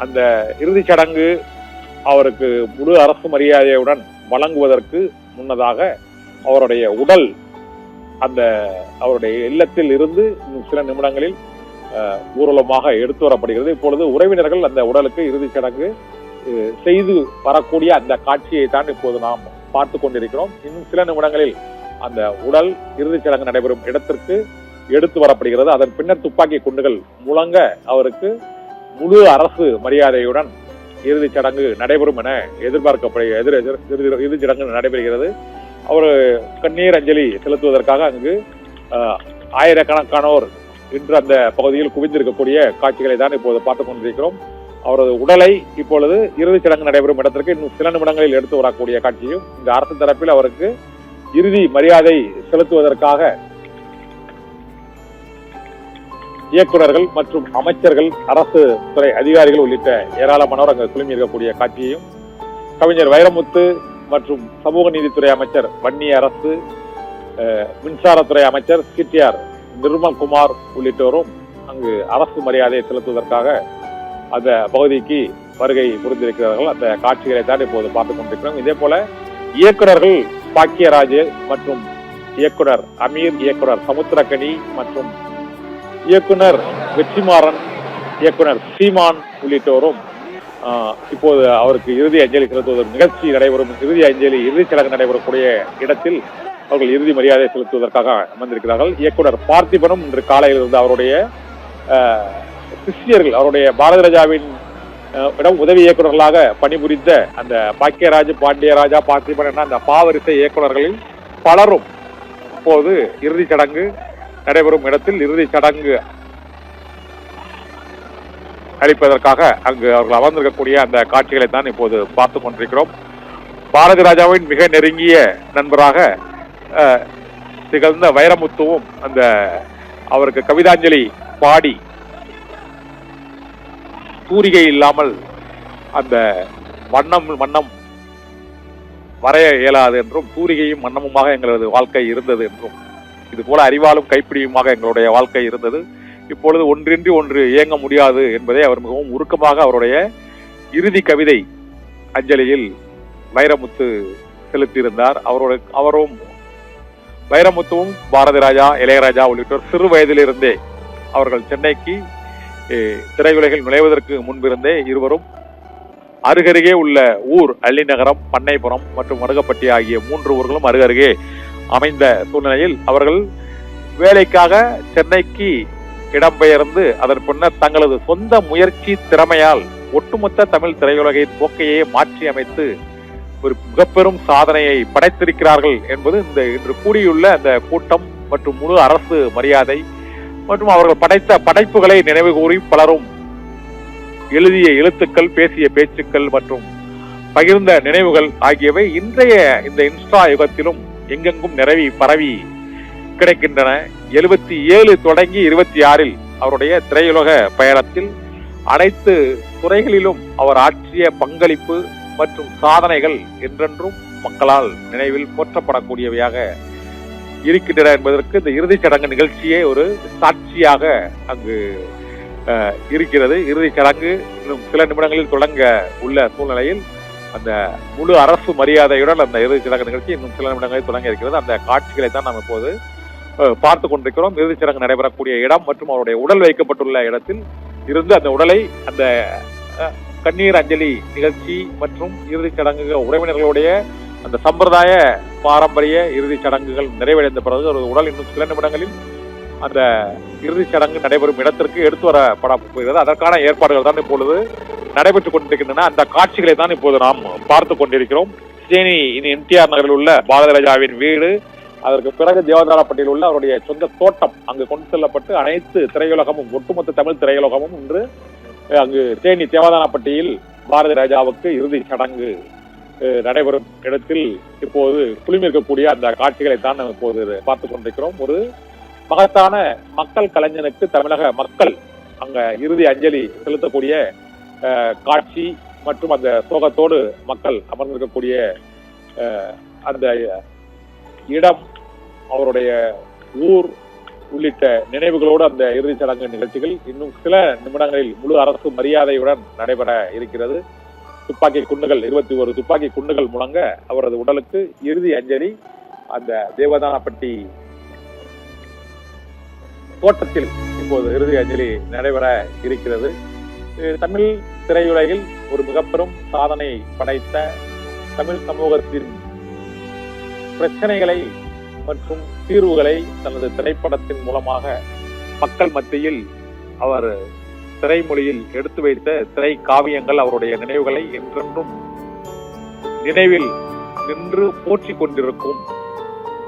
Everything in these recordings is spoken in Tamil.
அந்த இறுதிச் சடங்கு அவருக்கு முழு அரசு மரியாதையுடன் வழங்குவதற்கு முன்னதாக அவருடைய உடல் அவருடைய இல்லத்தில் இருந்து சில நிமிடங்களில் ஊர்வலமாக எடுத்து வரப்படுகிறது. இப்பொழுது உறவினர்கள் அந்த உடலுக்கு இறுதிச் சடங்கு செய்து வரக்கூடிய அந்த காட்சியை தான் இப்போது நாம் பார்த்து கொண்டிருக்கிறோம். இன்னும் சில நிமிடங்களில் அந்த உடல் இறுதிச் சடங்கு நடைபெறும் இடத்திற்கு எடுத்து வரப்படுகிறது. அதன் பின்னர் துப்பாக்கி குண்டுகள் முழங்க அவருக்கு முழு அரசு மரியாதையுடன் இறுதிச் சடங்கு நடைபெறும் என எதிர்பார்க்கப்படுகிறது. இறுதிச் சடங்கு நடைபெறுகிறது. அவர் கண்ணீர் அஞ்சலி செலுத்துவதற்காக அங்கு ஆயிரக்கணக்கானோர் இன்று அந்த பகுதியில் குவிந்திருக்கக்கூடிய காட்சிகளை தான் இப்போது பார்த்துக் கொண்டிருக்கிறோம். அவரது உடலை இப்பொழுது இறுதிச் சடங்கு நடைபெறும் இடத்திற்கு இன்னும் சில நிமிடங்களில் எடுத்து வரக்கூடிய காட்சியும், இந்த அரசு தரப்பில் அவருக்கு இறுதி மரியாதை செலுத்துவதற்காக இயக்குநர்கள் மற்றும் அமைச்சர்கள், அரசு துறை அதிகாரிகள் உள்ளிட்ட ஏராளமானோர் அங்கு குழுமி இருக்கக்கூடிய காட்சியையும், கவிஞர் வைரமுத்து மற்றும் சமூக நீதித்துறை அமைச்சர் வன்னிய அரசு, மின்சாரத்துறை அமைச்சர் சிடிஆர் நிர்மல்குமார் உள்ளிட்டோரும் அங்கு அரசு மரியாதையை செலுத்துவதற்காக அந்த பகுதிக்கு வருகை புரிந்திருக்கிறார்கள். அந்த காட்சிகளை தான் இப்போது பார்த்துக் கொண்டிருக்கிறோம். இதே போல இயக்குநர்கள் பாக்கியராஜ் மற்றும் இயக்குனர் அமீர், இயக்குனர் சமுத்திரக்கனி மற்றும் இயக்குனர் வெற்றிமாறன், இயக்குனர் சீமான் உள்ளிட்டோரும் இப்போது அவருக்கு இறுதி அஞ்சலி செலுத்துவதற்கு நிகழ்ச்சி நடைபெறும் இறுதிச் சடங்கு நடைபெறக்கூடிய இடத்தில் அவர்கள் இறுதி மரியாதை செலுத்துவதற்காக அமர்ந்திருக்கிறார்கள். இயக்குனர் பார்த்திபனும் இன்று காலையில் இருந்து அவருடைய சிஷியர்கள், அவருடைய பாரதி ராஜாவின் இடம் உதவி இயக்குநர்களாக பணிபுரிந்த அந்த பாக்கியராஜ், பாண்டியராஜா, பார்த்திபன் என அந்த பாவரிசை இயக்குநர்களில் பலரும் இப்போது இறுதிச் சடங்கு நடைபெறும் இடத்தில் இறுதிச் சடங்கு அளிப்பதற்காக அங்கு அவர்கள் அமர்ந்திருக்கக்கூடிய அந்த காட்சிகளை தான் இப்போது பார்த்து கொண்டிருக்கிறோம். பாரதி ராஜாவின் மிக நெருங்கிய நண்பராக திகழ்ந்த வைரமுத்துவும் அவருக்கு கவிதாஞ்சலி பாடி, தூரிகை இல்லாமல் அந்த வண்ணம் வரைய இயலாது என்றும், தூரிகையும் வண்ணமுமாக எங்களது வாழ்க்கை இருந்தது என்றும், இது போல அறிவாலும் கைப்பிடியுமாக எங்களுடைய வாழ்க்கை இருந்தது, இப்பொழுது ஒன்றின்றி ஒன்று இயங்க முடியாது என்பதை அவர் மிகவும் உருக்கமாக அவருடைய இறுதி கவிதை அஞ்சலியில் வைரமுத்து செலுத்தியிருந்தார். அவரும் வைரமுத்துவும் பாரதி ராஜா, இளையராஜா உள்ளிட்டோர் சிறு வயதிலிருந்தே அவர்கள் சென்னைக்கு திரையுலகில் நுழைவதற்கு முன்பிருந்தே இருவரும் அருகருகே உள்ள ஊர் அள்ளிநகரம், பண்ணைப்புறம் மற்றும் மருகப்பட்டி ஆகிய 3 ஊர்களும் அருகருகே அமைந்த சூழ்நிலையில் அவர்கள் வேலைக்காக சென்னைக்கு இடம்பெயர்ந்து அதன் பின்னர் தங்களது சொந்த முயற்சி திறமையால் ஒட்டுமொத்த தமிழ் திரையுலகின் போக்கையே மாற்றி அமைத்து ஒரு மிகப்பெரும் சாதனையை படைத்திருக்கிறார்கள் என்பது இன்று கூடியுள்ள அந்த கூட்டம் மற்றும் முழு அரசு மரியாதை மற்றும் அவர்கள் படைத்த படைப்புகளை நினைவு கூறி பலரும் எழுதிய எழுத்துக்கள், பேசிய பேச்சுக்கள் மற்றும் பகிர்ந்த நினைவுகள் ஆகியவை இன்றைய இந்த இன்ஸ்டா யுகத்திலும் எங்கெங்கும் நிரவி பரவி கிடைக்கின்றன. 77 தொடங்கி 26 அவருடைய திரையுலக பயணத்தில் அனைத்து துறைகளிலும் அவர் ஆற்றிய பங்களிப்பு மற்றும் சாதனைகள் என்றென்றும் மக்களால் நினைவில் போற்றப்படக்கூடியவையாக இருக்கின்றன என்பதற்கு இந்த இறுதிச் சடங்கு நிகழ்ச்சியே ஒரு சாட்சியாக அங்கு இருக்கிறது. இறுதிச் சடங்கு இன்னும் சில நிமிடங்களில் தொடங்க உள்ள சூழ்நிலையில் அந்த முழு அரசு மரியாதையுடன் அந்த இறுதிச் சடங்கு நிகழ்ச்சி இன்னும் சில நிமிடங்களில் தொடங்க இருக்கிறது. அந்த காட்சிகளை தான் நாம் இப்போது பார்த்து கொண்டிருக்கிறோம். இறுதிச் சடங்கு நடைபெறக்கூடிய இடம் மற்றும் அவருடைய உடல் வைக்கப்பட்டுள்ள இடத்தில் இருந்து அந்த உடலை அந்த கண்ணீர் அஞ்சலி நிகழ்ச்சி மற்றும் இறுதிச் சடங்கு உறவினர்களுடைய அந்த சம்பிரதாய பாரம்பரிய இறுதிச் சடங்குகள் நிறைவடைந்த பிறகு ஒரு உடல் இன்னும் சில நிமிடங்களில் அந்த இறுதிச் சடங்கு நடைபெறும் இடத்திற்கு எடுத்து வரப்பட போகிறது. அதற்கான ஏற்பாடுகள் தான் இப்பொழுது நடைபெற்றுக் கொண்டிருக்கின்றன. அந்த காட்சிகளை தான் இப்போது நாம் பார்த்து கொண்டிருக்கிறோம். தேனி எம்டிஆர் நகரில் உள்ள பாரதி ராஜாவின் வீடு, அதற்கு பிறகு தேவதானப்பட்டியில் உள்ள அவருடைய சொந்த தோட்டம் அங்கு கொண்டு செல்லப்பட்டு அனைத்து திரையுலகமும், ஒட்டுமொத்த தமிழ் திரையுலகமும் இன்று அங்கு தேனி தேவதானப்பட்டியில் பாரதி ராஜாவுக்கு இறுதி சடங்கு நடைபெறும் இடத்தில் இப்போது குழுமிருக்கக்கூடிய அந்த காட்சிகளை தான் நாம் இப்போது பார்த்துக் கொண்டிருக்கிறோம். ஒரு மகத்தான மக்கள் கலைஞனுக்கு தமிழக மக்கள் அங்க இறுதி அஞ்சலி செலுத்தக்கூடிய காட்சி மற்றும் அந்த சோகத்தோடு மக்கள் அமர்ந்திருக்கக்கூடிய அந்த இடம், அவருடைய ஊர் உள்ளிட்ட நினைவுகளோடு அந்த இறுதிச் சடங்கு நிகழ்ச்சிகள் இன்னும் சில நிமிடங்களில் முழு அரசு மரியாதையுடன் நடைபெற இருக்கிறது. துப்பாக்கி குண்டுகள் 21 துப்பாக்கி குண்டுகள் முழங்க அவரது உடலுக்கு இறுதி அஞ்சலி அந்த தேவதானப்பட்டி தோட்டத்தில் இப்போது இறுதி அஞ்சலி நடைபெற இருக்கிறது. தமிழ் திரையுலகில் ஒரு மிகப்பெரும் சாதனை படைத்த தமிழ் சமூகத்தின் பிரச்சனைகளை மற்றும் தீர்வுகளை தனது திரைப்படத்தின் மூலமாக மக்கள் மத்தியில் அவர் திரைமொழியில் எடுத்து வைத்த திரை காவியங்கள் அவருடைய நினைவுகளை என்றென்றும் நினைவில் நின்று போற்றிக் கொண்டிருக்கும்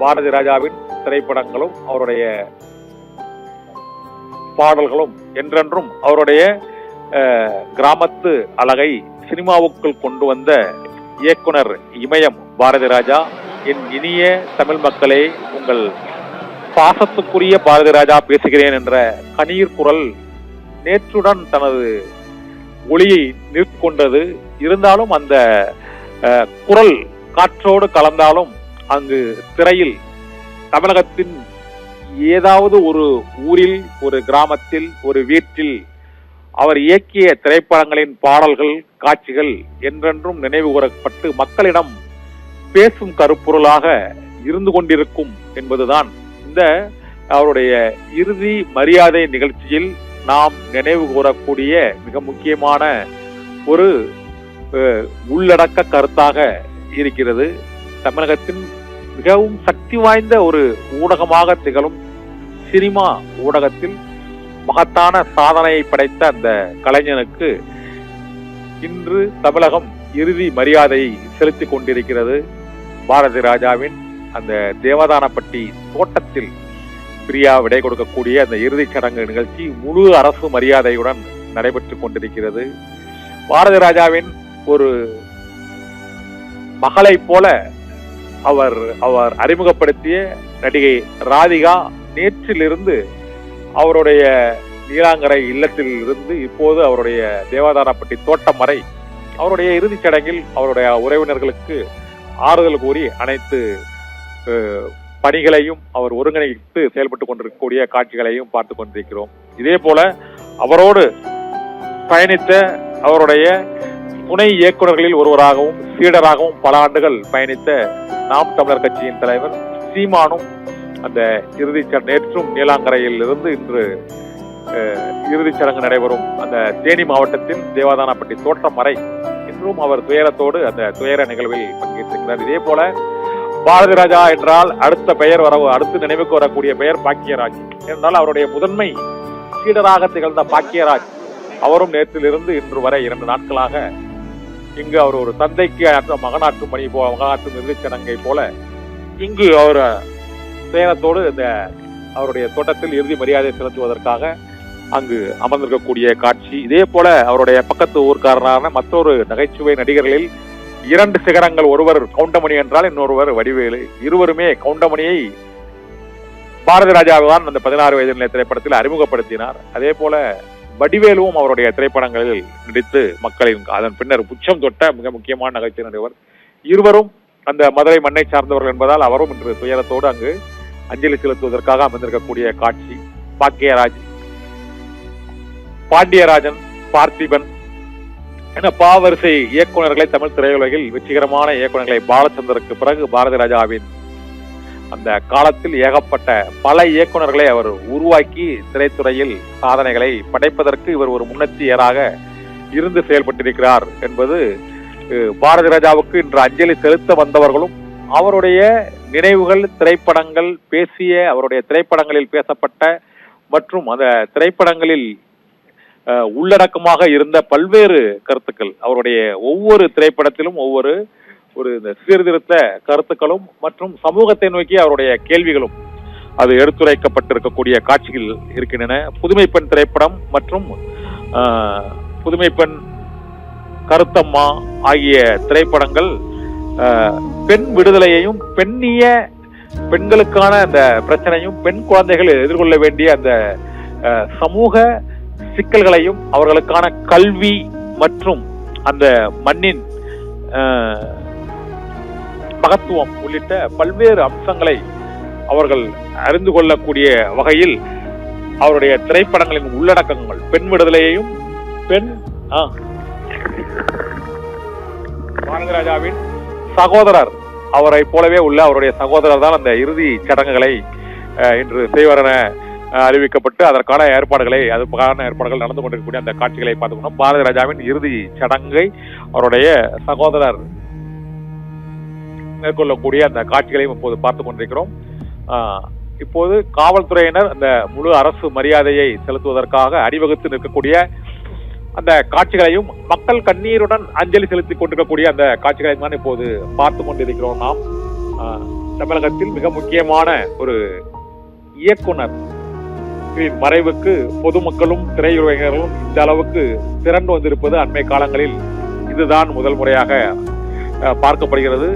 பாரதி ராஜாவின் திரைப்படங்களும் அவருடைய பாடல்களும் என்றென்றும் அவருடைய கிராமத்து அழகை சினிமாவுக்குள் கொண்டு வந்த இயக்குனர் இமயம் பாரதி ராஜா. என் இனிய தமிழ் மக்களே, உங்கள் பாசத்துக்குரிய பாரதி ராஜா பேசுகிறேன் என்ற கண்ணீர் குரல் நேற்றுடன் தனது ஒளியை நிற்கொண்டது. இருந்தாலும் அந்த குரல் காற்றோடு கலந்தாலும் அங்கு திரையில் தமிழகத்தின் ஏதாவது ஒரு ஊரில், ஒரு கிராமத்தில், ஒரு வீட்டில் அவர் இயக்கிய திரைப்படங்களின் பாடல்கள், காட்சிகள் என்றென்றும் நினைவு கூறப்பட்டு மக்களிடம் பேசும் கருப்பொருளாக இருந்து கொண்டிருக்கும் என்பதுதான் இந்த அவருடைய இறுதி மரியாதை நிகழ்ச்சியில் நாம் நினைவு கூறக்கூடிய மிக முக்கியமான ஒரு உள்ளடக்க கருத்தாக இருக்கிறது. தமிழகத்தின் மிகவும் சக்தி வாய்ந்த ஒரு ஊடகமாக திகழும் சினிமா ஊடகத்தில் மகத்தான சாதனையை படைத்த அந்த கலைஞனுக்கு இன்று தமிழகம் இறுதி மரியாதையை செலுத்திக் கொண்டிருக்கிறது. பாரதி ராஜாவின் அந்த தேவதானப்பட்டி தோட்டத்தில் பிரியா விடை கொடுக்கக்கூடிய அந்த இறுதிச் சடங்கு நிகழ்ச்சி முழு அரசு மரியாதையுடன் நடைபெற்றுக் கொண்டிருக்கிறது. பாரதி ராஜாவின் ஒரு மகளை போல அவர் அறிமுகப்படுத்திய நடிகை ராதிகா நேற்றிலிருந்து அவருடைய நீலாங்கரை இல்லத்தில் இருந்து இப்போது அவருடைய தேவதானப்பட்டி தோட்டம் வரை அவருடைய இறுதிச் சடங்கில் அவருடைய உறவினர்களுக்கு ஆறுதல் கூறி அனைத்து பணிகளையும் அவர் ஒருங்கிணைத்து செயல்பட்டுக் கொண்டிருக்கக்கூடிய காட்சிகளையும் பார்த்துக் கொண்டிருக்கிறோம். இதே போல அவரோடு பயணித்த அவருடைய துணை இயக்குநர்களில் ஒருவராகவும் சீடராகவும் பல ஆண்டுகள் பயணித்த நாம் தமிழர் கட்சியின் தலைவர் சீமானும் அந்த இறுதிச் நேற்றும் நீலாங்கரையில் இருந்து இன்று இறுதிச் சடங்கு நடைபெறும் அந்த தேனி மாவட்டத்தின் தேவதானப்பட்டி தோட்டம் வரை இன்றும் அவர் துயரத்தோடு அந்த துயர நிகழ்வில் பங்கேற்றிருக்கிறார். இதே போல பாரதி ராஜா என்றால் அடுத்து நினைவுக்கு வரக்கூடிய பெயர் பாக்கியராஜ் என்றால் அவருடைய முதன்மை சீடராக திகழ்ந்த பாக்கியராஜ் அவரும் நேற்றிலிருந்து இன்று வரை 2 நாட்களாக இங்கு அவர் ஒரு தந்தைக்கு மகனாற்றும் பணி மகனாற்றும் இறுதிச் சடங்கை போல இங்கு அவர் துயரத்தோடு இந்த அவருடைய தோட்டத்தில் இறுதி மரியாதை செலுத்துவதற்காக அங்கு அமர்ந்திருக்கக்கூடிய காட்சி. இதே போல அவருடைய பக்கத்து ஊர்க்காரரான மற்றொரு நகைச்சுவை நடிகர்களில் 2 சிகரங்கள், ஒருவர் கவுண்டமணி என்றால் இன்னொருவர் வடிவேலு. இருவருமே கவுண்டமணியை பாரதி ராஜாவுதான் அந்த 16 வயது நிலை திரைப்படத்தில் அறிமுகப்படுத்தினார். அதே போல வடிவேலுவும் அவருடைய திரைப்படங்களில் நடித்து மக்களின் அதன் பின்னர் உச்சம் தொட்ட மிக முக்கியமான நகைச்சுவை நடிகர். இருவரும் அந்த மதுரை மண்ணை சார்ந்தவர்கள் என்பதால் அவரும் இன்று துயரத்தோடு அங்கு அஞ்சலி செலுத்துவதற்காக அமர்ந்திருக்கக்கூடிய காட்சி. பாக்கியராஜ், பாண்டியராஜன், பார்த்திபன் என பாவரிசை இயக்குநர்களை தமிழ் திரையுலகில் வெற்றிகரமான இயக்குநர்களை பாலச்சந்தருக்கு பிறகு பாரதி ராஜாவின் அந்த காலத்தில் ஏகப்பட்ட பல இயக்குநர்களை அவர் உருவாக்கி திரைத்துறையில் சாதனைகளை படைப்பதற்கு இவர் ஒரு முன்னெச்சரிக்கையாக இருந்து செயல்பட்டிருக்கிறார் என்பது பாரதி ராஜாவுக்கு இன்று அஞ்சலி செலுத்த வந்தவர்களும் அவருடைய நினைவுகள், திரைப்படங்கள் பேசிய அவருடைய திரைப்படங்களில் பேசப்பட்ட மற்றும் அந்த திரைப்படங்களில் உள்ளடக்கமாக இருந்த பல்வேறு கருத்துக்கள், அவருடைய ஒவ்வொரு திரைப்படத்திலும் ஒவ்வொரு சீர்திருத்த கருத்துக்களும் மற்றும் சமூகத்தை நோக்கி அவருடைய கேள்விகளும் அது எடுத்துரைக்கப்பட்டிருக்கக்கூடிய காட்சிகள் இருக்கின்றன. புதுமை பெண் திரைப்படம் மற்றும் புதுமை பெண், கருத்தம்மா ஆகிய திரைப்படங்கள் பெண் விடுதலையையும் பெண்களுக்கான அந்த பிரச்சனையும் பெண் குழந்தைகள் எதிர்கொள்ள வேண்டிய அந்த சமூக சிக்கல்களையும் அவர்களுக்கான கல்வி மற்றும் அந்த மண்ணின் மகத்துவம் உள்ளிட்ட பல்வேறு அம்சங்களை அவர்கள் அறிந்து கொள்ளக்கூடிய வகையில் அவருடைய திரைப்படங்களின் உள்ளடக்கங்கள் பெண் விடுதலையையும் பாரதிராஜாவின் சகோதரர் அவரை போலவே உள்ள அவருடைய சகோதரர் தான் அந்த இறுதி சடங்குகளை இன்று செய்வார் என அறிவிக்கப்பட்டு அதற்கான ஏற்பாடுகள் நடந்து கொண்டிருக்கக்கூடிய அந்த காட்சிகளை பார்த்துக்கணும். பாரதிராஜாவின் இறுதி சடங்கை அவருடைய சகோதரர் மேற்கொள்ளக்கூடிய அந்த காட்சிகளையும் இப்போது பார்த்துக் கொண்டிருக்கிறோம். இப்போது காவல்துறையினர் அந்த முழு அரசு மரியாதையை செலுத்துவதற்காக அணிவகுத்து நிற்கக்கூடிய அந்த காட்சிகளையும் மக்கள் கண்ணீருடன் அஞ்சலி செலுத்திக் கொண்டிருக்கக்கூடிய அந்த காட்சிகளையும் தான் இப்போது பார்த்து கொண்டிருக்கிறோம். நாம் தமிழகத்தில் மிக முக்கியமான ஒரு இயக்குனர் மறைவுக்கு பொதுமக்களும் திரையுலகினர்களும் இந்த அளவுக்கு திரண்டு வந்திருப்பது அண்மை காலங்களில் இதுதான் முதல் முறையாக பார்க்கப்படுகிறது.